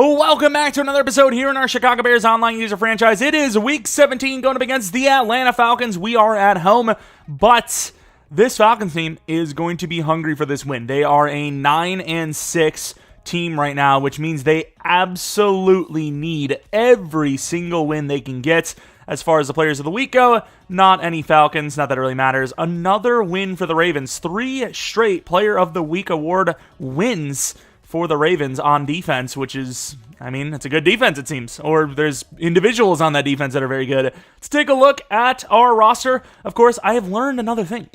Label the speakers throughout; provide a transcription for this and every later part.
Speaker 1: Welcome back to another episode here in our Chicago Bears online user franchise. It is week 17 going up against the Atlanta Falcons. We are at home, but this Falcons team is going to be hungry for this win. They are a 9-6 team right now, which means they absolutely need every single win they can get. As far as the players of the week go, not any Falcons, not that it really matters. Another win for the Ravens. 3 straight Player of the Week award wins for the Ravens on defense, which is, I mean, it's a good defense, it seems. Or there's individuals on that defense that are very good. Let's take a look at our roster. Of course, I have learned another thing.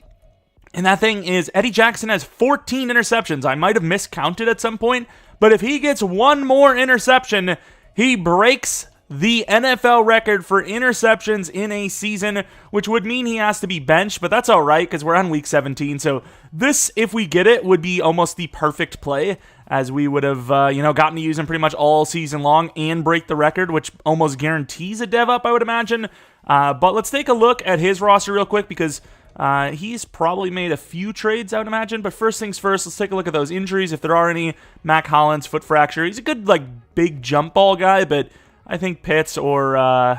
Speaker 1: And that thing is Eddie Jackson has 14 interceptions. I might have miscounted at some point, but if he gets one more interception, he breaks the NFL record for interceptions in a season, which would mean he has to be benched, but that's all right because we're on week 17. So this, if we get it, would be almost the perfect play, as we would have, gotten to use him pretty much all season long and break the record, which almost guarantees a dev up, I would imagine. But let's take a look at his roster real quick because he's probably made a few trades, I would imagine. But first things first, let's take a look at those injuries. If there are any, Mac Hollins, foot fracture. He's a good, big jump ball guy, but I think Pitts or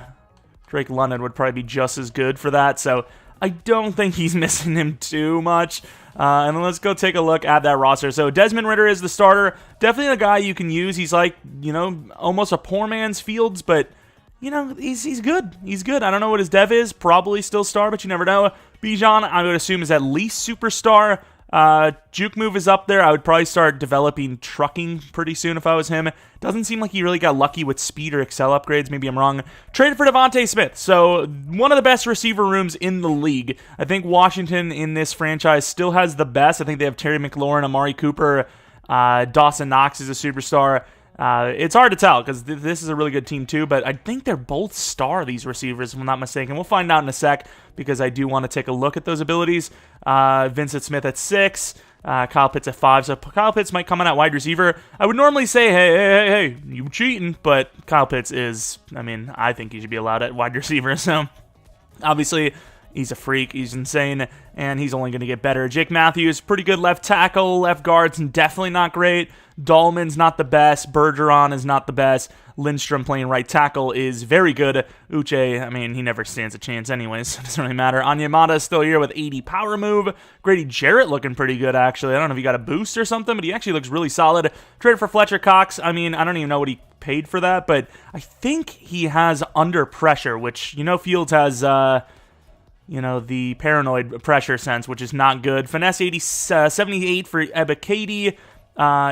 Speaker 1: Drake London would probably be just as good for that. So I don't think he's missing him too much. And then let's go take a look at that roster. So Desmond Ridder is the starter. Definitely a guy you can use. He's like, almost a poor man's Fields, but, he's good. He's good. I don't know what his dev is. Probably still star, but you never know. Bijan, I would assume, is at least superstar. Juke move is up there. I would probably start developing trucking pretty soon if I was him. Doesn't seem like he really got lucky with speed or excel upgrades. Maybe I'm wrong. Traded for Devontae Smith. So one of the best receiver rooms in the league. I think Washington in this franchise still has the best. I think they have Terry McLaurin, Amari Cooper, Dawson Knox is a superstar. It's hard to tell because this is a really good team too, but I think they're both star, these receivers, if I'm not mistaken. We'll find out in a sec because I do want to take a look at those abilities. Vincent Smith at 6, Kyle Pitts at 5, so Kyle Pitts might come in at wide receiver. I would normally say, hey, you cheating, but Kyle Pitts is, I think he should be allowed at wide receiver, so obviously he's a freak, he's insane, and he's only going to get better. Jake Matthews, pretty good left tackle, left guard's definitely not great. Dahlman's not the best. Bergeron is not the best. Lindstrom playing right tackle is very good. Uche, he never stands a chance anyways, so it doesn't really matter. Onyemata is still here with 80 power move. Grady Jarrett looking pretty good, actually. I don't know if he got a boost or something, but he actually looks really solid. Traded for Fletcher Cox. I don't even know what he paid for that, but I think he has under pressure, which, Fields has, the paranoid pressure sense, which is not good. Finesse 78 for Ebiketie.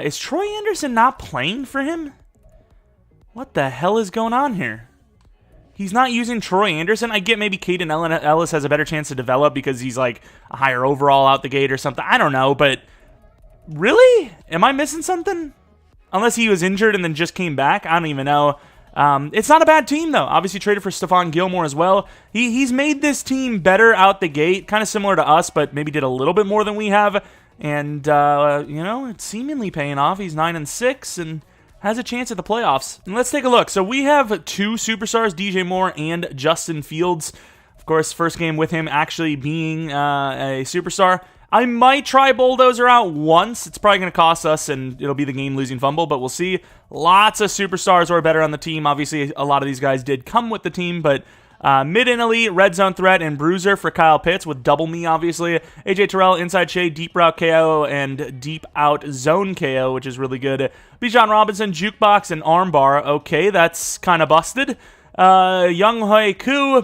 Speaker 1: Is Troy Anderson not playing for him? What the hell is going on here? He's not using Troy Anderson. I get maybe Caden Ellis has a better chance to develop because he's like a higher overall out the gate or something. I don't know, but really? Am I missing something? Unless he was injured and then just came back. I don't even know. It's not a bad team, though. Obviously traded for Stephon Gilmore as well. He's made this team better out the gate, kind of similar to us, but maybe did a little bit more than we have. And, it's seemingly paying off. He's 9-6 and has a chance at the playoffs. And let's take a look. So we have 2 superstars, DJ Moore and Justin Fields. Of course, first game with him actually being a superstar. I might try Bulldozer out once. It's probably going to cost us, and it'll be the game-losing fumble, but we'll see. Lots of superstars who are better on the team. Obviously, a lot of these guys did come with the team, but mid and elite, red zone threat, and bruiser for Kyle Pitts with double me, obviously. AJ Terrell, inside shade, deep route KO, and deep out zone KO, which is really good. Bijan Robinson, jukebox, and armbar. Okay, that's kind of busted. Young Hoi Koo,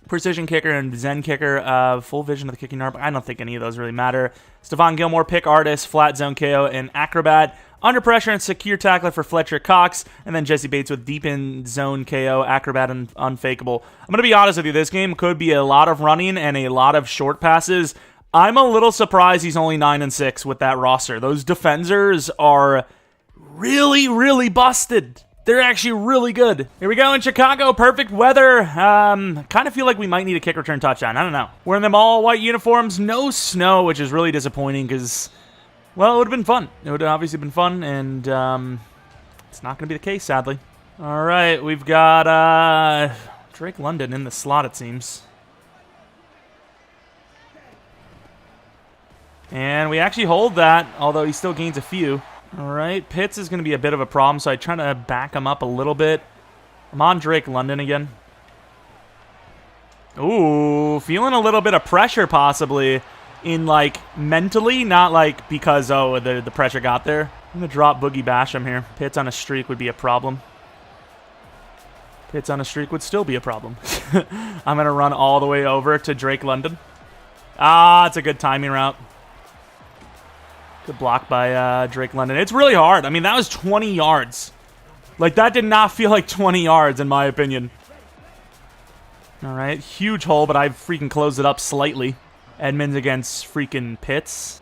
Speaker 1: precision kicker, and Zen kicker. Full vision of the kicking arm. I don't think any of those really matter. Stephon Gilmore, pick artist, flat zone KO, and acrobat. Under pressure and secure tackler for Fletcher Cox. And then Jesse Bates with deep in zone KO, acrobat, and unfakeable. I'm going to be honest with you. This game could be a lot of running and a lot of short passes. I'm a little surprised he's only 9-6 with that roster. Those defenders are really, really busted. They're actually really good. Here we go in Chicago. Perfect weather. Kind of feel like we might need a kick return touchdown. I don't know. Wearing them all white uniforms. No snow, which is really disappointing because, well, it would have been fun. It would have obviously been fun, and it's not going to be the case, sadly. All right, we've got Drake London in the slot, it seems. And we actually hold that, although he still gains a few. All right, Pitts is going to be a bit of a problem, so I try to back him up a little bit. I'm on Drake London again. Ooh, feeling a little bit of pressure possibly in, like, mentally, not, like, because, oh, the pressure got there. I'm going to drop Boogie Basham here. Pitts on a streak would be a problem. Pitts on a streak would still be a problem. I'm going to run all the way over to Drake London. Ah, it's a good timing route. Good block by Drake London. It's really hard. I mean, that was 20 yards. Like, that did not feel like 20 yards, in my opinion. All right, huge hole, but I freaking closed it up slightly. Edmonds against freaking Pitts.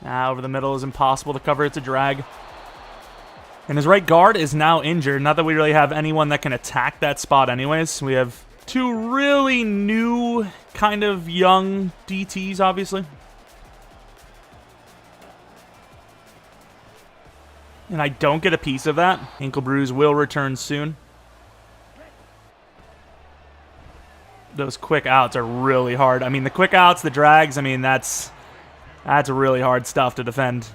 Speaker 1: Over the middle is impossible to cover. It's a drag. And his right guard is now injured. Not that we really have anyone that can attack that spot anyways. We have two really new, kind of young DTs, obviously. And I don't get a piece of that. Ankle bruise will return soon. Those quick outs are really hard. I mean, the quick outs, the drags, I mean, that's really hard stuff to defend.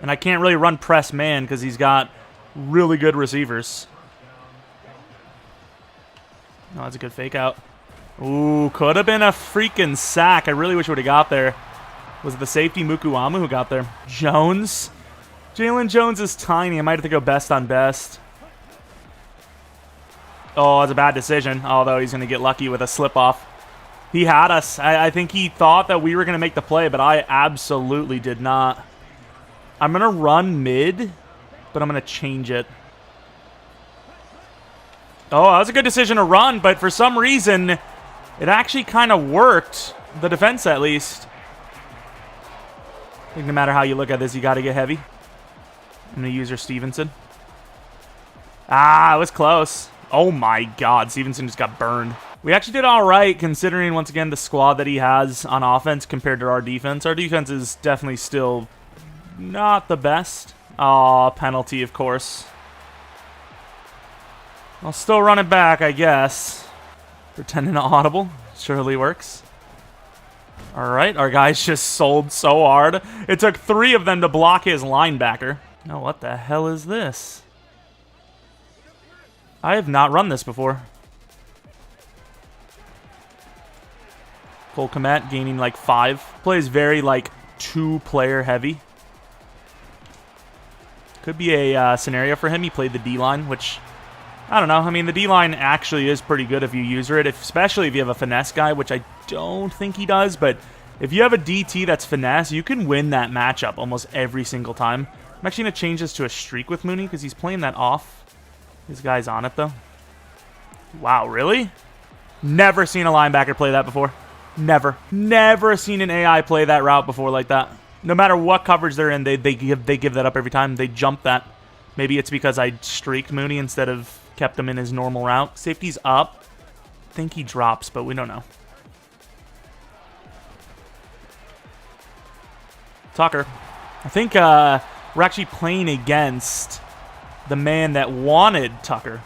Speaker 1: And I can't really run press man because he's got really good receivers. Oh, that's a good fake out. Ooh, could have been a freaking sack. I really wish we would have got there. Was it the safety Mukuamu who got there? Jones. Jalen Jones is tiny. I might have to go best on best. Oh, that's a bad decision. Although he's going to get lucky with a slip-off. He had us. I think he thought that we were going to make the play, but I absolutely did not. I'm going to run mid, but I'm going to change it. Oh, that was a good decision to run, but for some reason, it actually kind of worked. The defense, at least. I think no matter how you look at this, you got to get heavy. I'm going to use your Stevenson. Ah, it was close. Oh my god, Stevenson just got burned. We actually did all right, considering, once again, the squad that he has on offense compared to our defense. Our defense is definitely still not the best. Aw, penalty, of course. I'll still run it back, I guess. Pretending to audible. Surely works. Alright, our guys just sold so hard. It took 3 of them to block his linebacker. Oh, what the hell is this? I have not run this before. Cole Kmet gaining like 5. Plays very like 2-player heavy. Could be a scenario for him. He played the D-line, which, I don't know. I mean, the D-line actually is pretty good if you use it, especially if you have a finesse guy, which I don't think he does. But if you have a DT that's finesse, you can win that matchup almost every single time. I'm actually going to change this to a streak with Mooney because he's playing that off. This guy's on it, though. Wow, really? Never seen a linebacker play that before. Never. Never seen an AI play that route before like that. No matter what coverage they're in, they give that up every time. They jump that. Maybe it's because I streaked Mooney instead of kept him in his normal route. Safety's up. I think he drops, but we don't know. Tucker. I think we're actually playing against the man that wanted Tucker.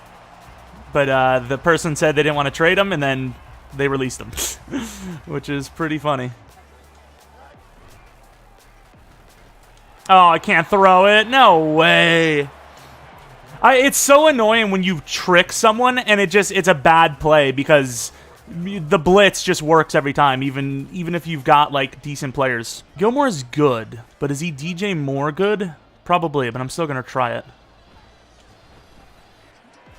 Speaker 1: But the person said they didn't want to trade him, and then they released him. Which is pretty funny. Oh, I can't throw it. No way. It's so annoying when you trick someone and it's a bad play because the blitz just works every time, even if you've got like decent players. Gilmore is good, but is he DJ Moore good? Probably, but I'm still going to try it.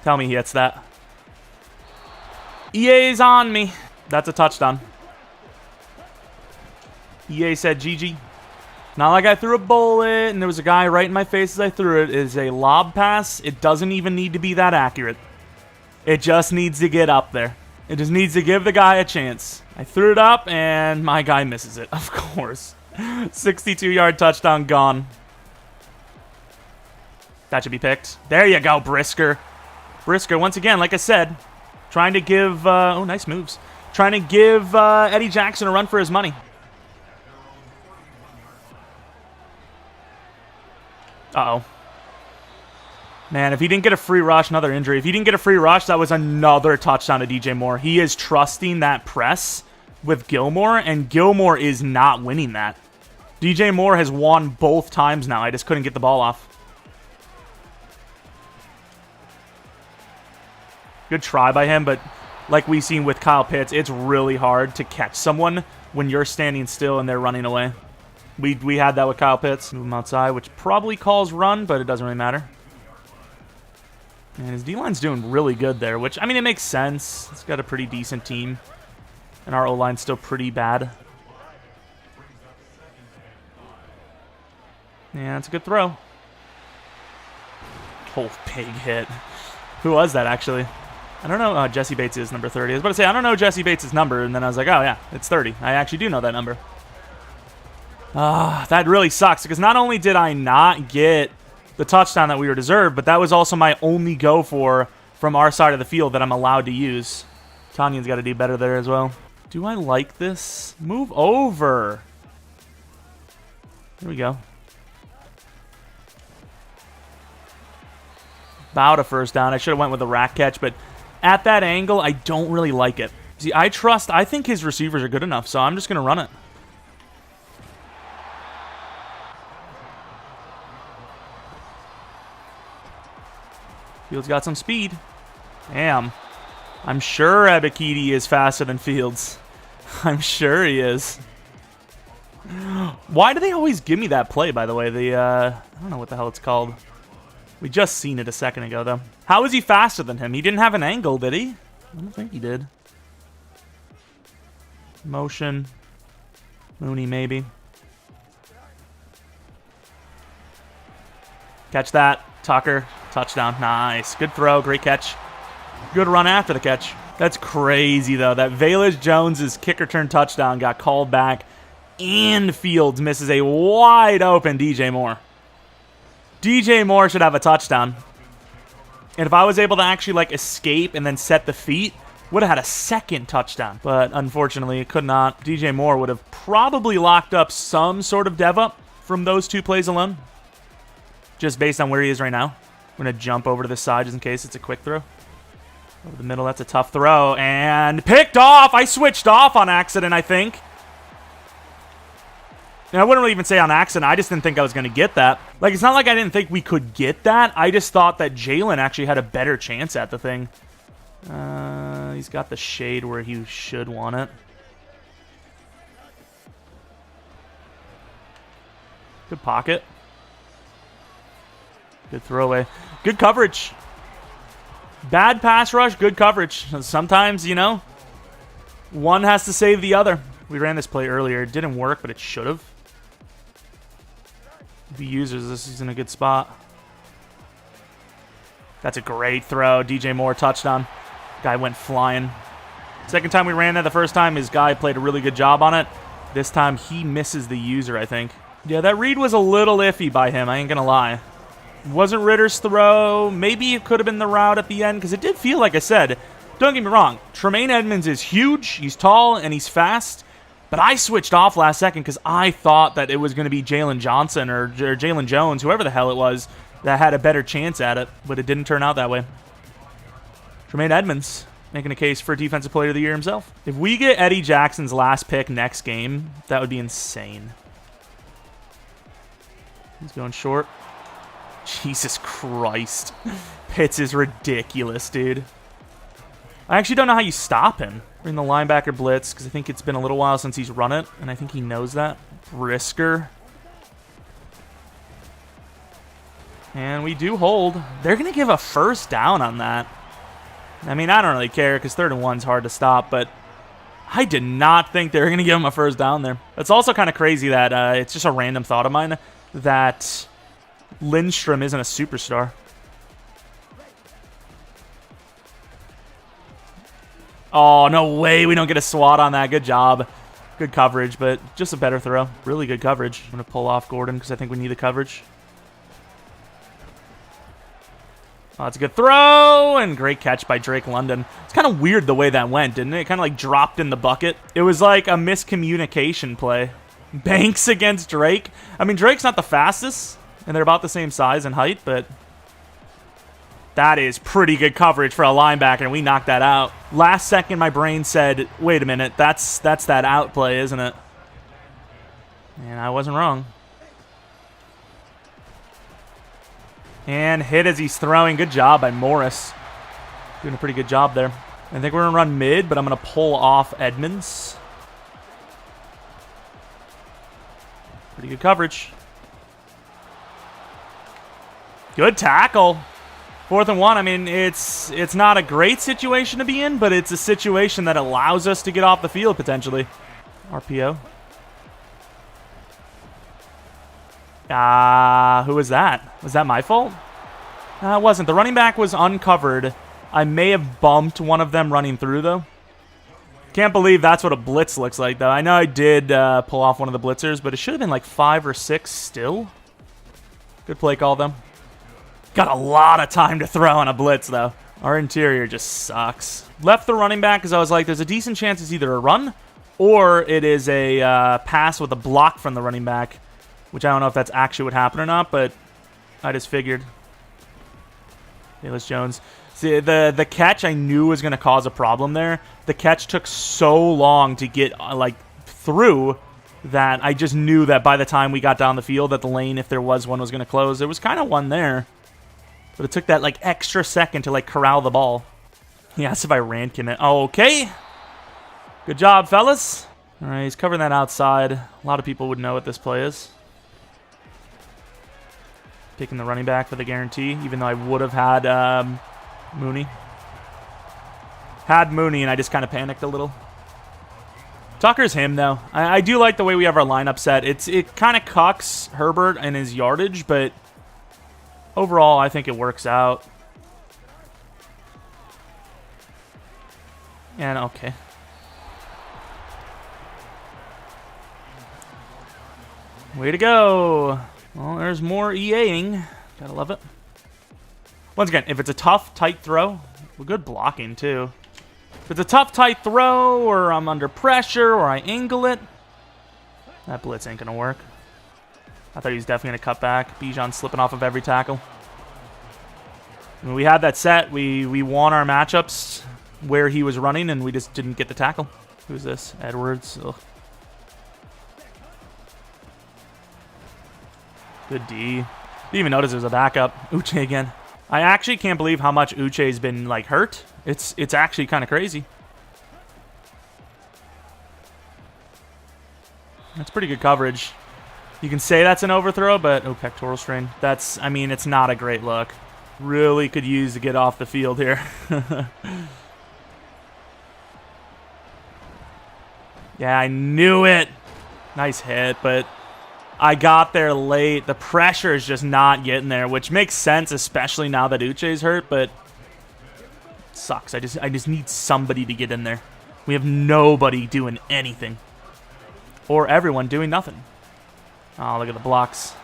Speaker 1: Tell me he hits that. EA's on me. That's a touchdown. EA said GG. Not like I threw a bullet and there was a guy right in my face as I threw it. It is a lob pass. It doesn't even need to be that accurate. It just needs to get up there. It just needs to give the guy a chance. I threw it up and my guy misses it, of course. 62-yard touchdown gone. That should be picked. There you go, Brisker. Brisker, once again, like I said, trying to give... oh, nice moves. Trying to give Eddie Jackson a run for his money. Uh-oh. Man, if he didn't get a free rush, another injury. If he didn't get a free rush, that was another touchdown to DJ Moore. He is trusting that press with Gilmore, and Gilmore is not winning that. DJ Moore has won both times now. I just couldn't get the ball off. Good try by him, but like we've seen with Kyle Pitts, it's really hard to catch someone when you're standing still and they're running away. We had that with Kyle Pitts. Move him outside, which probably calls run, but it doesn't really matter. And his D-line's doing really good there, which, I mean, it makes sense. It's got a pretty decent team. And our O-line's still pretty bad. Yeah, it's a good throw. Oh, big hit. Who was that, actually? I don't know. Jesse Bates is number 30. I was about to say, I don't know Jesse Bates' number, and then I was like, oh, yeah, it's 30. I actually do know that number. That really sucks, because not only did I not get the touchdown that we were deserved, but that was also my only go for from our side of the field that I'm allowed to use. Tanyan's got to do better there as well. Do I like this? Move over. Here we go. About a first down. I should have went with a rack catch, but at that angle, I don't really like it. See, I think his receivers are good enough, so I'm just going to run it. Fields got some speed. Damn. I'm sure Ebiketie is faster than Fields. I'm sure he is. Why do they always give me that play, by the way? I don't know what the hell it's called. We just seen it a second ago, though. How is he faster than him? He didn't have an angle, did he? I don't think he did. Motion. Mooney, maybe. Catch that. Tucker. Touchdown. Nice. Good throw. Great catch. Good run after the catch. That's crazy, though. That Velus Jones's kick return touchdown got called back, and Fields misses a wide-open DJ Moore. DJ Moore should have a touchdown. And if I was able to actually, like, escape and then set the feet, would have had a second touchdown. But, unfortunately, it could not. DJ Moore would have probably locked up some sort of dev up from those two plays alone. Just based on where he is right now. I'm going to jump over to the side just in case it's a quick throw. Over the middle, that's a tough throw. And picked off! I switched off on accident, I think. And I wouldn't really even say on accident. I just didn't think I was going to get that. Like, it's not like I didn't think we could get that. I just thought that Jalen actually had a better chance at the thing. He's got the shade where he should want it. Good pocket. Good throwaway. Good coverage. Bad pass rush, good coverage. Sometimes, you know, one has to save the other. We ran this play earlier. It didn't work, but it should have. If he uses this, he's in a good spot. That's a great throw. DJ Moore, touchdown. Guy went flying. Second time we ran that. The first time, his guy played a really good job on it. This time, he misses the user, I think. Yeah, that read was a little iffy by him. I ain't going to lie. Wasn't Ritter's throw. Maybe it could have been the route at the end, because it did feel, like I said, don't get me wrong, Tremaine Edmonds is huge, he's tall, and he's fast, but I switched off last second because I thought that it was going to be Jalen Johnson or Jalen Jones, whoever the hell it was, that had a better chance at it, but it didn't turn out that way. Tremaine Edmonds making a case for Defensive Player of the Year himself. If we get Eddie Jackson's last pick next game, that would be insane. He's going short. Jesus Christ. Pitts is ridiculous, dude. I actually don't know how you stop him. We're in the linebacker blitz because I think it's been a little while since he's run it, and I think he knows that. Brisker. And we do hold. They're going to give a first down on that. I mean, I don't really care because 3rd and 1's hard to stop, but I did not think they were going to give him a first down there. It's also kind of crazy that it's just a random thought of mine that Lindstrom isn't a superstar. Oh, no way. We don't get a swat on that. Good job. Good coverage, but just a better throw. Really good coverage. I'm going to pull off Gordon because I think we need the coverage. Oh, that's a good throw, and great catch by Drake London. It's kind of weird the way that went, didn't it? It kind of like dropped in the bucket. It was like a miscommunication play. Banks against Drake. I mean, Drake's not the fastest, and they're about the same size and height, but That is pretty good coverage for a linebacker, and we knocked that out. Last second, my brain said, wait a minute, that's that out play, isn't it? And I wasn't wrong. And hit as he's throwing. Good job by Morris. Doing a pretty good job there. I think we're going to run mid, but I'm going to pull off Edmonds. Pretty good coverage. Good tackle. 4th and 1. I mean, it's not a great situation to be in, but it's a situation that allows us to get off the field potentially. RPO. Who was that? Was that my fault? It wasn't. The running back was uncovered. I may have bumped one of them running through, though. Can't believe that's what a blitz looks like, though. I know I did pull off one of the blitzers, but it should have been like 5 or 6 still. Good play call, though. Got a lot of time to throw on a blitz, though. Our interior just sucks. Left the running back because I was like, there's a decent chance it's either a run or it is a pass with a block from the running back, which I don't know if that's actually what happened or not, but I just figured. Bayless Jones. See, the catch I knew was going to cause a problem there. The catch took so long to get like through that I just knew that by the time we got down the field that the lane, if there was one, was going to close. There was kind of one there, but it took that like extra second to like corral the ball. He asked if I ran commit. Okay. Good job, fellas. All right, he's covering that outside. A lot of people would know what this play is. Picking the running back for the guarantee, even though I would have had Mooney. Had Mooney, and I just kind of panicked a little. Tucker's him, though. I do like the way we have our lineup set. It kind of cucks Herbert and his yardage, but overall, I think it works out. And okay. Way to go. Well, there's more EAing. Gotta love it. Once again, if it's a tough, tight throw, well, good blocking, too. If it's a tough, tight throw, or I'm under pressure, or I angle it, that blitz ain't going to work. I thought he was definitely going to cut back. Bijan slipping off of every tackle. I mean, we had that set. We won our matchups where he was running, and we just didn't get the tackle. Who's this? Edwards. Ugh. Good D. Didn't even notice it was a backup. Uche again. I actually can't believe how much Uche's been like hurt. It's actually kind of crazy. That's pretty good coverage. You can say that's an overthrow, but oh, pectoral strain. That's, I mean, it's not a great look. Really could use to get off the field here. Yeah, I knew it. Nice hit, but I got there late. The pressure is just not getting there, which makes sense, especially now that Uche's hurt, but it sucks. I just need somebody to get in there. We have nobody doing anything. Or everyone doing nothing. Oh, look at the blocks.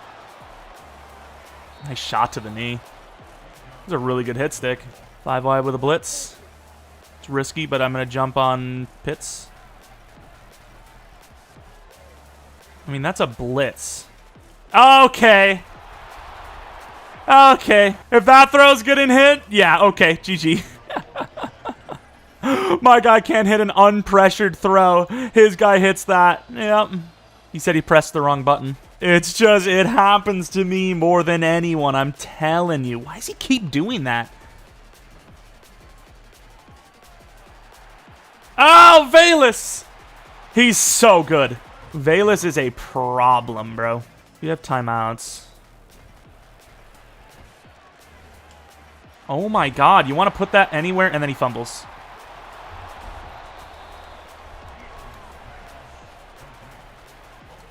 Speaker 1: Nice shot to the knee. It was a really good hit stick. 5 wide with a blitz. It's risky, but I'm going to jump on Pitts. I mean, that's a blitz. Okay. Okay. If that throw's good and hit, yeah, okay, GG. My guy can't hit an unpressured throw. His guy hits that. Yep. He said he pressed the wrong button. It's just, it happens to me more than anyone, I'm telling you. Why does he keep doing that? Oh, Valus! He's so good. Valus is a problem, bro. You have timeouts. Oh my god, you want to put that anywhere, and then he fumbles.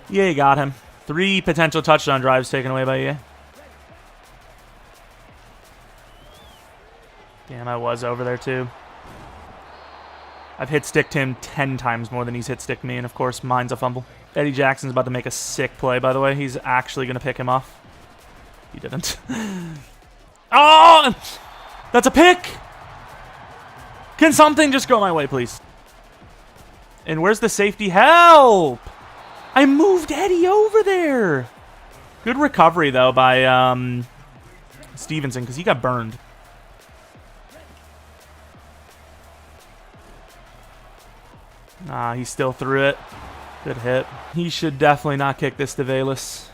Speaker 1: Yeah, you got him. 3 potential touchdown drives taken away by EA. Damn, I was over there too. I've hit sticked him 10 times more than he's hit sticked me, and of course, mine's a fumble. Eddie Jackson's about to make a sick play, by the way. He's actually going to pick him off. He didn't. Oh! That's a pick! Can something just go my way, please? And where's the safety? Help! I moved Eddie over there. Good recovery, though, by Stevenson, because he got burned. Nah, he still threw it. Good hit. He should definitely not kick this to Valus.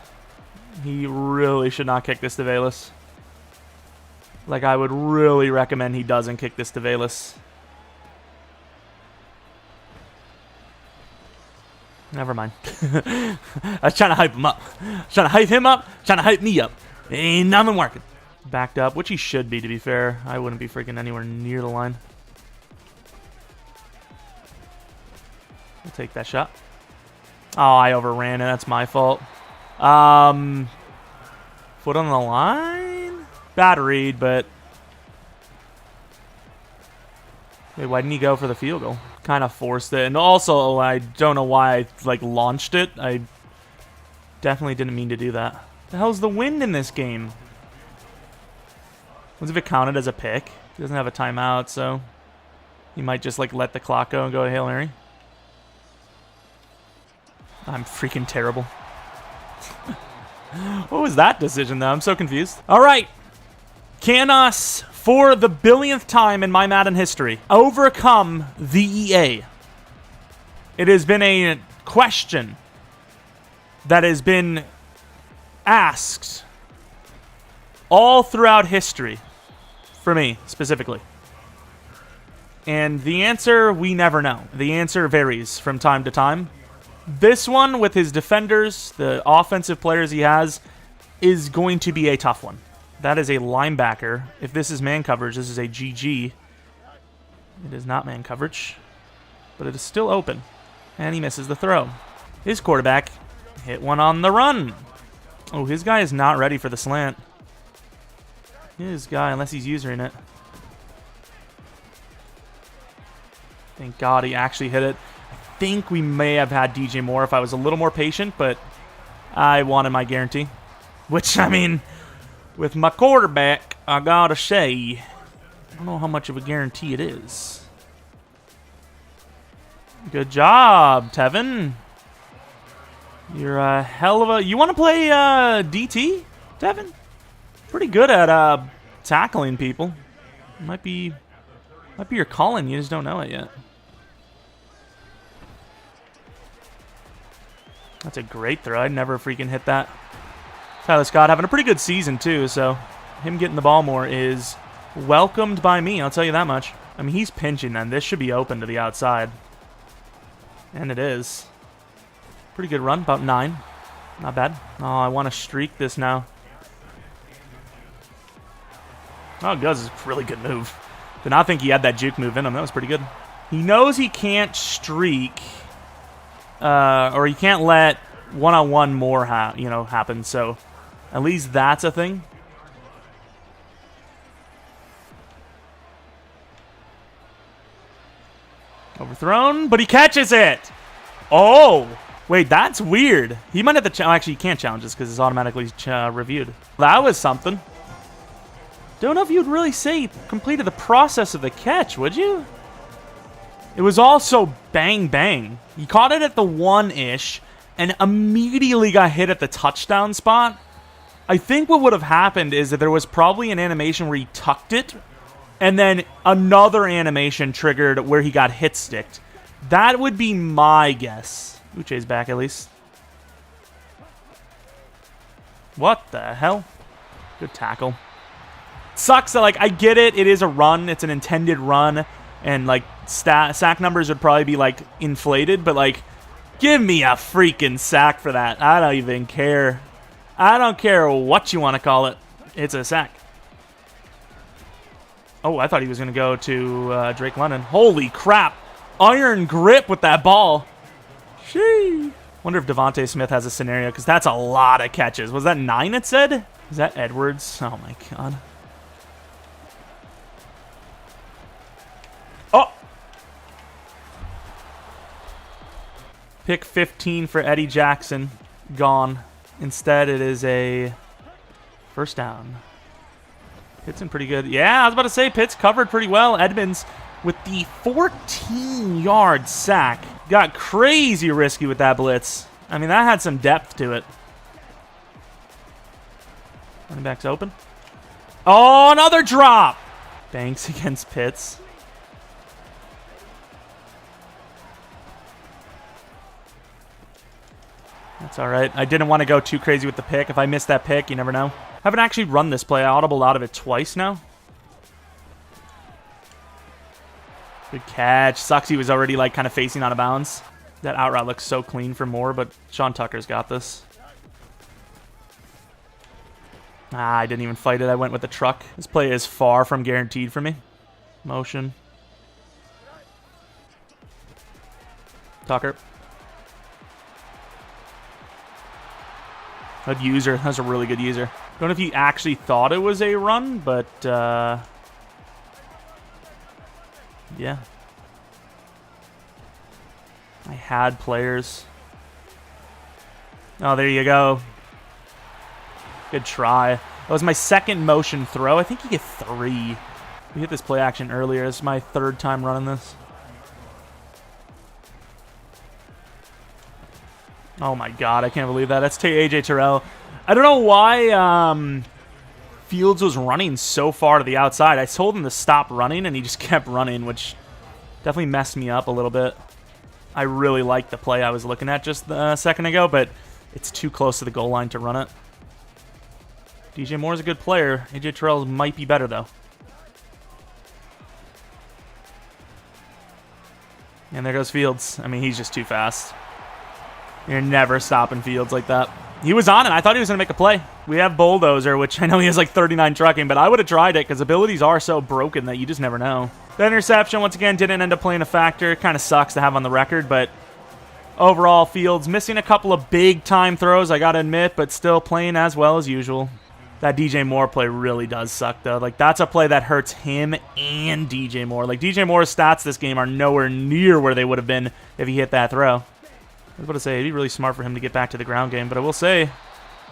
Speaker 1: He really should not kick this to Valus. Like, I would really recommend he doesn't kick this to Valus. Never mind. I was trying to hype him up. Trying to hype him up. Trying to hype me up. Ain't nothing working. Backed up, which he should be, to be fair. I wouldn't be freaking anywhere near the line. I'll take that shot. Oh, I overran it. That's my fault. Foot on the line? Bad read, but... Wait, why didn't he go for the field goal? Kind of forced it. And also, I don't know why I, like, launched it. I definitely didn't mean to do that. The hell's the wind in this game? What if it counted as a pick? He doesn't have a timeout, so... He might just, like, let the clock go and go to Hail Mary. I'm freaking terrible. What was that decision, though? I'm so confused. All right. Can us, for the billionth time in my Madden history, overcome the EA? It has been a question that has been asked all throughout history, for me, specifically. And the answer, we never know. The answer varies from time to time. This one, with his defenders, the offensive players he has, is going to be a tough one. That is a linebacker. If this is man coverage, this is a GG. It is not man coverage, but it is still open. And he misses the throw. His quarterback hit one on the run. Oh, his guy is not ready for the slant. His guy, unless he's using it. Thank God he actually hit it. I think we may have had DJ Moore if I was a little more patient, but I wanted my guarantee. Which, I mean, with my quarterback, I gotta say, I don't know how much of a guarantee it is. Good job, Tevin. You're a hell of a... You want to play DT, Tevin? Pretty good at tackling people. Might be your calling. You just don't know it yet. That's a great throw. I'd never freaking hit that. Tyler Scott having a pretty good season, too, so him getting the ball more is welcomed by me, I'll tell you that much. I mean, he's pinching then. This should be open to the outside. And it is. Pretty good run, about 9. Not bad. Oh, I want to streak this now. Oh, Guz is a really good move. Did not think he had that juke move in him. That was pretty good. He knows he can't streak, or he can't let one-on-one more happen. So at least that's a thing. Overthrown, but he catches it. Oh, wait, that's weird. He might have to actually, he can't challenge this because it's automatically reviewed. That was something. Don't know if you'd really say completed the process of the catch, would you? It was also bang, bang. He caught it at the 1-ish and immediately got hit at the touchdown spot. I think what would have happened is that there was probably an animation where he tucked it and then another animation triggered where he got hit sticked. That would be my guess. Uche's back at least. What the hell? Good tackle. Sucks that, like, I get it. It is a run. It's an intended run. And, like, sack numbers would probably be, like, inflated. But, like, give me a freaking sack for that. I don't even care. I don't care what you want to call it. It's a sack. Oh, I thought he was going to go to Drake London. Holy crap. Iron grip with that ball. Sheesh. Wonder if Devontae Smith has a scenario, because that's a lot of catches. Was that 9 it said? Is that Edwards? Oh, my God. Oh! Pick 15 for Eddie Jackson. Gone. Instead, it is a first down. Pitt's in pretty good. Yeah, I was about to say, Pitt's covered pretty well. Edmonds with the 14-yard sack. Got crazy risky with that blitz. I mean, that had some depth to it. Running back's open. Oh, another drop! Banks against Pitts. It's all right. I didn't want to go too crazy with the pick. If I missed that pick, you never know. I haven't actually run this play. I audibled out of it twice now. Good catch. Sucks he was already like kind of facing out of bounds. That out route looks so clean for Moore, but Sean Tucker's got this. Ah, I didn't even fight it. I went with the truck. This play is far from guaranteed for me. Motion. Tucker. Good user. That's a really good user. Don't know if he actually thought it was a run, but yeah. I had players. Oh, there you go. Good try. That was my second motion throw. I think you get 3. We hit this play action earlier. This is my 3rd time running this. Oh my god, I can't believe that. That's AJ Terrell. I don't know why Fields was running so far to the outside. I told him to stop running, and he just kept running, which definitely messed me up a little bit. I really liked the play I was looking at just a second ago, but it's too close to the goal line to run it. DJ Moore's a good player. AJ Terrell might be better, though. And there goes Fields. I mean, he's just too fast. You're never stopping Fields like that. He was on it. I thought he was going to make a play. We have Bulldozer, which I know he has like 39 trucking, but I would have tried it because abilities are so broken that you just never know. The interception, once again, didn't end up playing a factor. Kind of sucks to have on the record, but overall, Fields missing a couple of big-time throws, I got to admit, but still playing as well as usual. That DJ Moore play really does suck, though. Like, that's a play that hurts him and DJ Moore. Like, DJ Moore's stats this game are nowhere near where they would have been if he hit that throw. I was about to say, it'd be really smart for him to get back to the ground game, but I will say,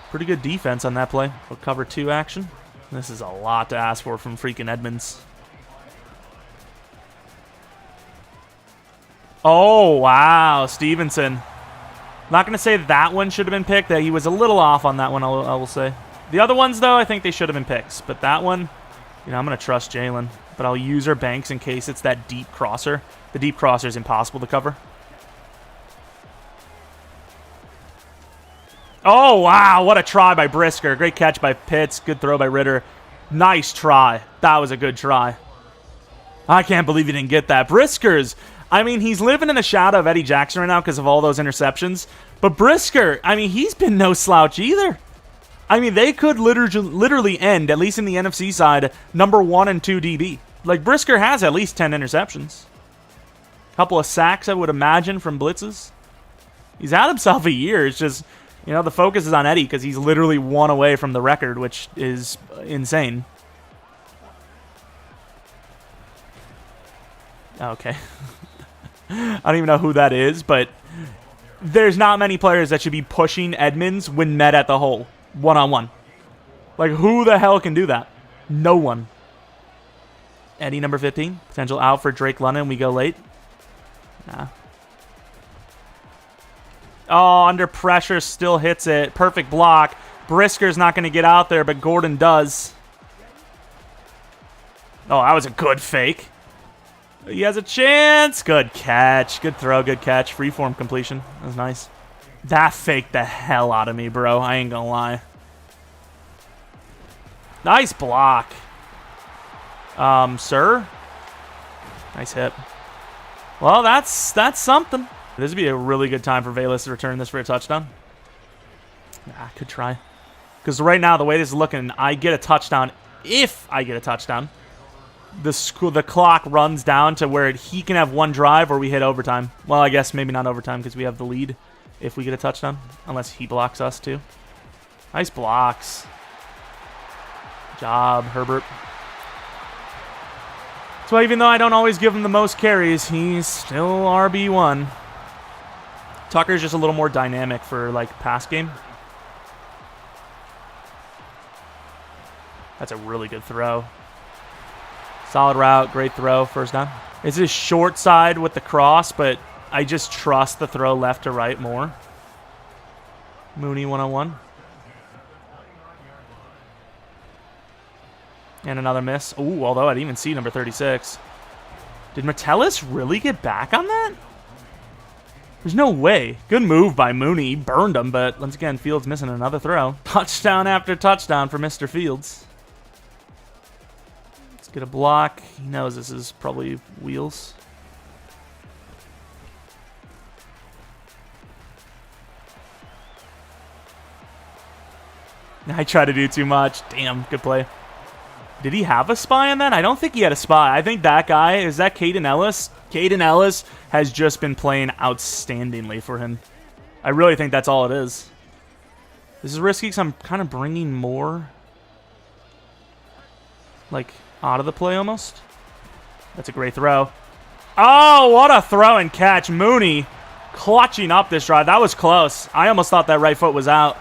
Speaker 1: pretty good defense on that play. We'll cover 2 action. This is a lot to ask for from freaking Edmonds. Oh, wow, Stevenson. Not going to say that one should have been picked. That he was a little off on that one, I will say. The other ones, though, I think they should have been picks. But that one, you know, I'm going to trust Jalen. But I'll use her Banks in case it's that deep crosser. The deep crosser is impossible to cover. Oh, wow, what a try by Brisker. Great catch by Pitts. Good throw by Ritter. Nice try. That was a good try. I can't believe he didn't get that. Brisker's, I mean, he's living in the shadow of Eddie Jackson right now because of all those interceptions. But Brisker, I mean, he's been no slouch either. I mean, they could literally end, at least in the NFC side, number 1 and 2 DB. Like, Brisker has at least 10 interceptions. A couple of sacks, I would imagine, from blitzes. He's had himself a year. It's just, you know, the focus is on Eddie because he's literally 1 away from the record, which is insane. Okay. I don't even know who that is, but there's not many players that should be pushing Edmonds when met at the hole, one-on-one. Like, who the hell can do that? No one. Eddie, number 15. Potential out for Drake London. We go late. Nah. Oh, under pressure, still hits it. Perfect block. Brisker's not going to get out there, but Gordon does. Oh, that was a good fake. He has a chance. Good catch. Good throw. Good catch. Freeform completion. That was nice. That faked the hell out of me, bro. I ain't gonna lie. Nice block. Sir? Nice hit. Well, that's something. This would be a really good time for Velus to return this for a touchdown. Nah, could try. Because right now, the way this is looking, I get a touchdown. If I get a touchdown, the clock runs down to where he can have 1 drive or we hit overtime. Well, I guess maybe not overtime because we have the lead if we get a touchdown. Unless he blocks us too. Nice blocks. Good job, Herbert. So even though I don't always give him the most carries, he's still RB1. Tucker's just a little more dynamic for, like, pass game. That's a really good throw. Solid route, great throw, first down. It's his short side with the cross, but I just trust the throw left to right more. Mooney one-on-one. And another miss. Ooh, although I didn't even see number 36. Did Metellus really get back on that? There's no way. Good move by Mooney. He burned him, but once again, Fields missing another throw. Touchdown after touchdown for Mr. Fields. Let's get a block. He knows this is probably wheels. I try to do too much. Damn, good play. Did he have a spy on that? I don't think he had a spy. I think that guy, is that Caden Ellis? Caden Ellis has just been playing outstandingly for him. I really think that's all it is. This is risky because I'm kind of bringing more, like, out of the play almost. That's a great throw. Oh, what a throw and catch. Mooney clutching up this drive. That was close. I almost thought that right foot was out.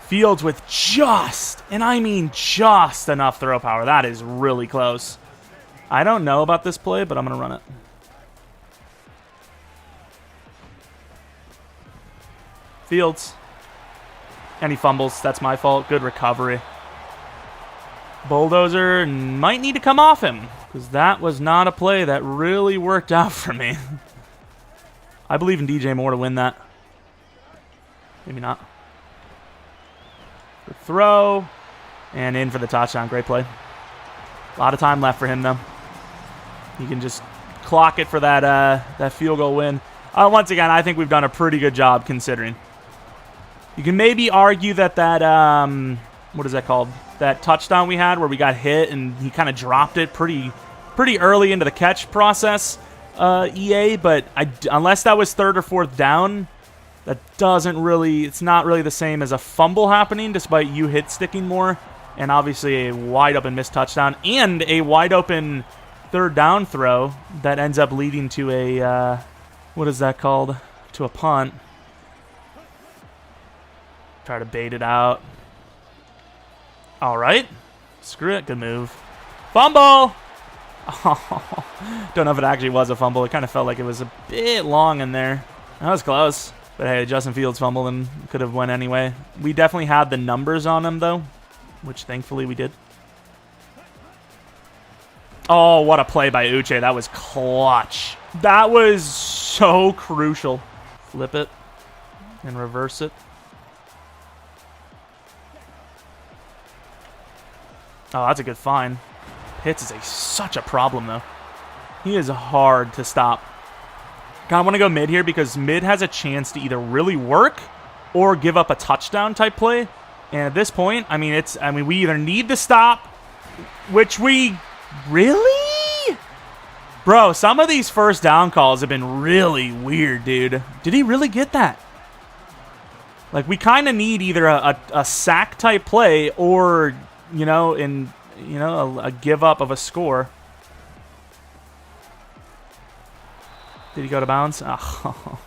Speaker 1: Fields with just, and I mean just enough throw power. That is really close. I don't know about this play, but I'm going to run it. Fields. And he fumbles. That's my fault. Good recovery. Bulldozer might need to come off him, because that was not a play that really worked out for me. I believe in DJ Moore to win that. Maybe not. Good throw. And in for the touchdown. Great play. A lot of time left for him, though. He can just clock it for that field goal win. Once again, I think we've done a pretty good job considering. You can maybe argue that what is that called? That touchdown we had where we got hit and he kind of dropped it pretty early into the catch process, EA. But unless that was third or fourth down, that doesn't really, it's not really the same as a fumble happening despite you hit sticking more. And obviously a wide open missed touchdown and a wide open third down throw that ends up leading to a, what is that called? To a punt. Try to bait it out. All right. Screw it. Good move. Fumble! Oh, don't know if it actually was a fumble. It kind of felt like it was a bit long in there. That was close. But hey, Justin Fields fumbled and could have went anyway. We definitely had the numbers on him, though, which thankfully we did. Oh, what a play by Uche. That was clutch. That was so crucial. Flip it and reverse it. Oh, that's a good find. Pitts is such a problem, though. He is hard to stop. Kind of want to go mid here because mid has a chance to either really work or give up a touchdown type play. And at this point, I mean, we either need the stop, which we really, bro. Some of these first down calls have been really weird, dude. Did he really get that? Like, we kind of need either a sack type play or, a give up of a score. Did he go to bounds? Oh.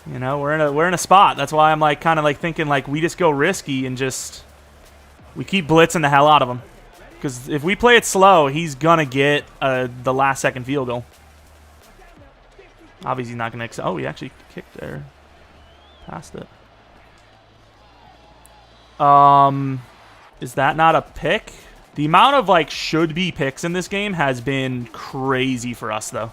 Speaker 1: We're in a spot. That's why I'm like kind of like thinking like we just go risky and just we keep blitzing the hell out of him. Because if we play it slow, he's gonna get the last second field goal. Obviously, he's not gonna. Oh, he actually kicked there, past it. Is that not a pick? The amount of like should be picks in this game has been crazy for us though.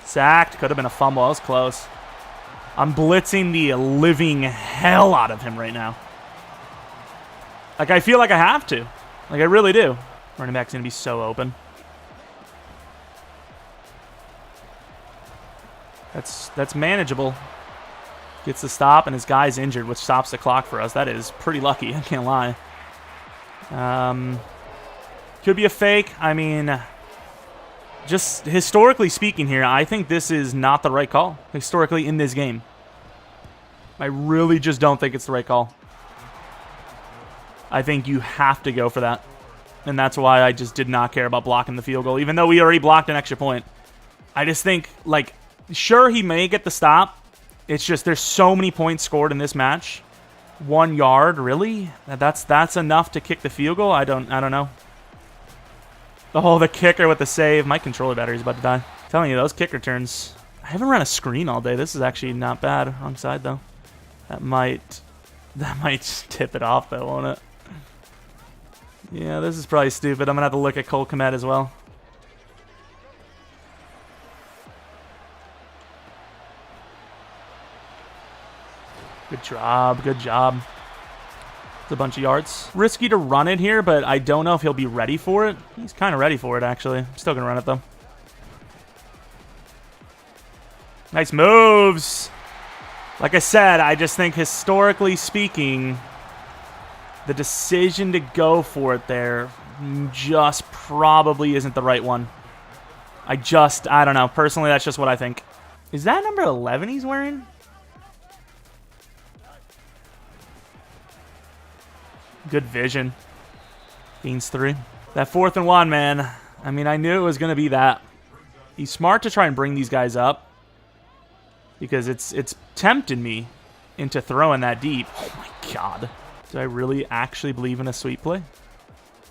Speaker 1: Sacked. Could have been a fumble. That was close. I'm blitzing the living hell out of him right now. Like, I feel like I have to. Like, I really do. Running back's going to be so open. That's manageable. Gets the stop, and his guy's injured, which stops the clock for us. That is pretty lucky. I can't lie. Could be a fake. I mean, just historically speaking here, I think this is not the right call. Historically in this game. I really just don't think it's the right call. I think you have to go for that. And that's why I just did not care about blocking the field goal, even though we already blocked an extra point. I just think, like, sure, he may get the stop. It's just there's so many points scored in this match. 1 yard, really? That's enough to kick the field goal? I don't know. Oh, the kicker with the save. My controller battery's about to die. I'm telling you, those kick returns. I haven't run a screen all day. This is actually not bad. Wrong side, though. That might tip it off, though, won't it? Yeah, this is probably stupid. I'm going to have to look at Cole Kmet as well. Good job. Good job. It's a bunch of yards. Risky to run it here, but I don't know if he'll be ready for it. He's kind of ready for it, actually. I'm still going to run it, though. Nice moves. Like I said, I just think historically speaking, the decision to go for it there just probably isn't the right one. I don't know. Personally, that's just what I think. Is that number 11 he's wearing? Good vision. Beans 3. That 4th and 1, man. I mean, I knew it was going to be that. He's smart to try and bring these guys up because it's tempted me into throwing that deep. Oh, my God. Do I really actually believe in a sweep play?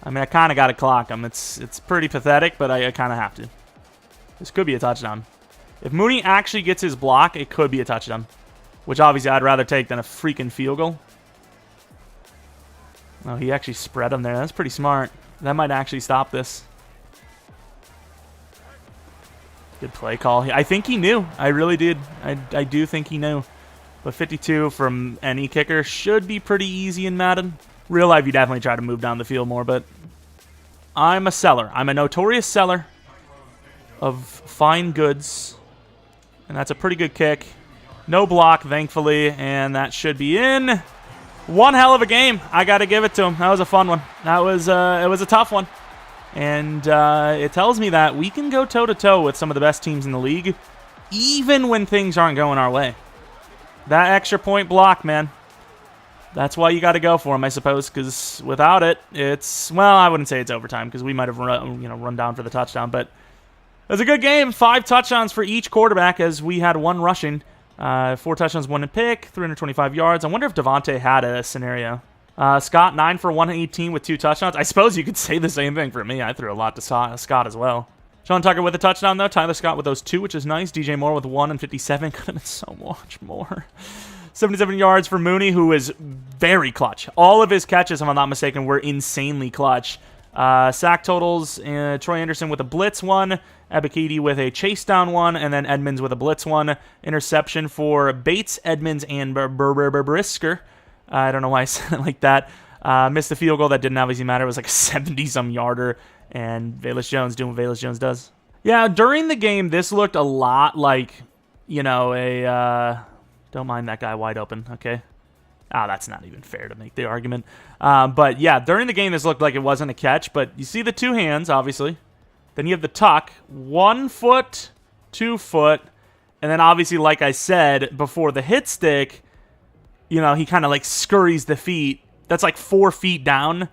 Speaker 1: I mean, I kind of got to clock him. It's pretty pathetic, but I kind of have to. This could be a touchdown. If Mooney actually gets his block, it could be a touchdown, which obviously I'd rather take than a freaking field goal. Oh, he actually spread him there. That's pretty smart. That might actually stop this. Good play call. I think he knew. I really did. I do think he knew. But 52 from any kicker should be pretty easy in Madden. Real life, you definitely try to move down the field more, but I'm a seller. I'm a notorious seller of fine goods. And that's a pretty good kick. No block, thankfully, and that should be in. One hell of a game. I got to give it to him. That was a fun one. That was it was a tough one. And it tells me that we can go toe-to-toe with some of the best teams in the league, even when things aren't going our way. That extra point block, man. That's why you got to go for him, I suppose, because without it, it's, well, I wouldn't say it's overtime because we might have run down for the touchdown, but it was a good game. 5 touchdowns for each quarterback as we had 1 rushing. 4 touchdowns, 1 pick, 325 yards. I wonder if Devontae had a scenario. Scott, 9 for 118 with 2 touchdowns. I suppose you could say the same thing for me. I threw a lot to Scott as well. Sean Tucker with a touchdown, though. Tyler Scott with those 2, which is nice. DJ Moore with 1 and 57. Could have been so much more. 77 yards for Mooney, who is very clutch. All of his catches, if I'm not mistaken, were insanely clutch. Sack totals, Troy Anderson with a blitz 1, Abikidi with a chase down 1, and then Edmonds with a blitz 1. Interception for Bates, Edmonds, and Brisker. I don't know why I said it like that. Missed the field goal. That didn't obviously matter. It was like a 70-some yarder, and Velus Jones doing what Velus Jones does. Yeah, during the game, this looked a lot like, a... don't mind that guy wide open, okay? That's not even fair to make the argument. But yeah, during the game, this looked like it wasn't a catch, but you see the 2 hands, obviously. Then you have the tuck, 1 foot, 2 foot, and then obviously, like I said, before the hit stick, he kind of like scurries the feet. That's like 4 feet down.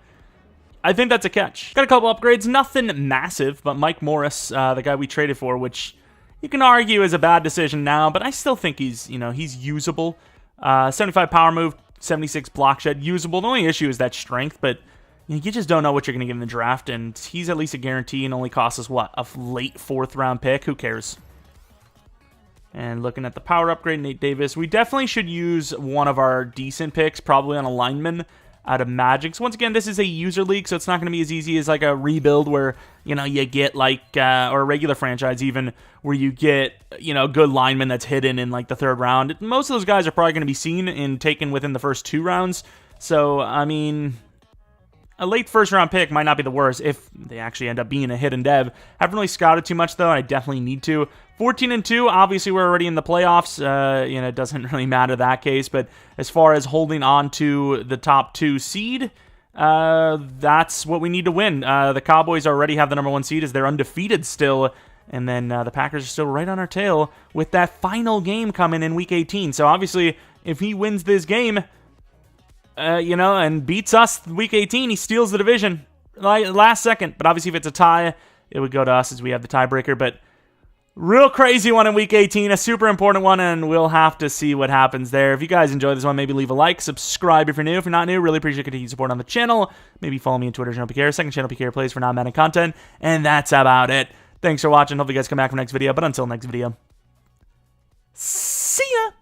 Speaker 1: I think that's a catch. Got a couple upgrades, nothing massive, but Mike Morris, the guy we traded for, which you can argue is a bad decision now, but I still think he's usable. 75 power move, 76 block shed, usable. The only issue is that strength, but you just don't know what you're going to get in the draft, and he's at least a guarantee and only costs us, what, a late 4th round pick? Who cares? And looking at the power upgrade, Nate Davis, we definitely should use one of our decent picks, probably on a lineman out of Magic. So once again, this is a user league, so it's not going to be as easy as like a rebuild where, you get like, or a regular franchise even, where you get, good lineman that's hidden in like the 3rd round. Most of those guys are probably going to be seen and taken within the first 2 rounds. So, I mean, a late 1st round pick might not be the worst if they actually end up being a hidden dev. Haven't really scouted too much though, and I definitely need to. 14-2, obviously we're already in the playoffs. It doesn't really matter that case, but as far as holding on to the top 2 seed, that's what we need to win. The Cowboys already have the number 1 seed as they're undefeated still, and then the Packers are still right on our tail with that final game coming in Week 18. So obviously, if he wins this game, and beats us Week 18, he steals the division last second. But obviously, if it's a tie, it would go to us as we have the tiebreaker. But real crazy one in Week 18, a super important one, and we'll have to see what happens there. If you guys enjoyed this one, maybe leave a like, subscribe if you're new. If you're not new, really appreciate continued support on the channel. Maybe follow me on Twitter, Jeromepkr, second channel, PKR Plays for non-Madden content. And that's about it. Thanks for watching. Hope you guys come back for next video. But until next video, see ya!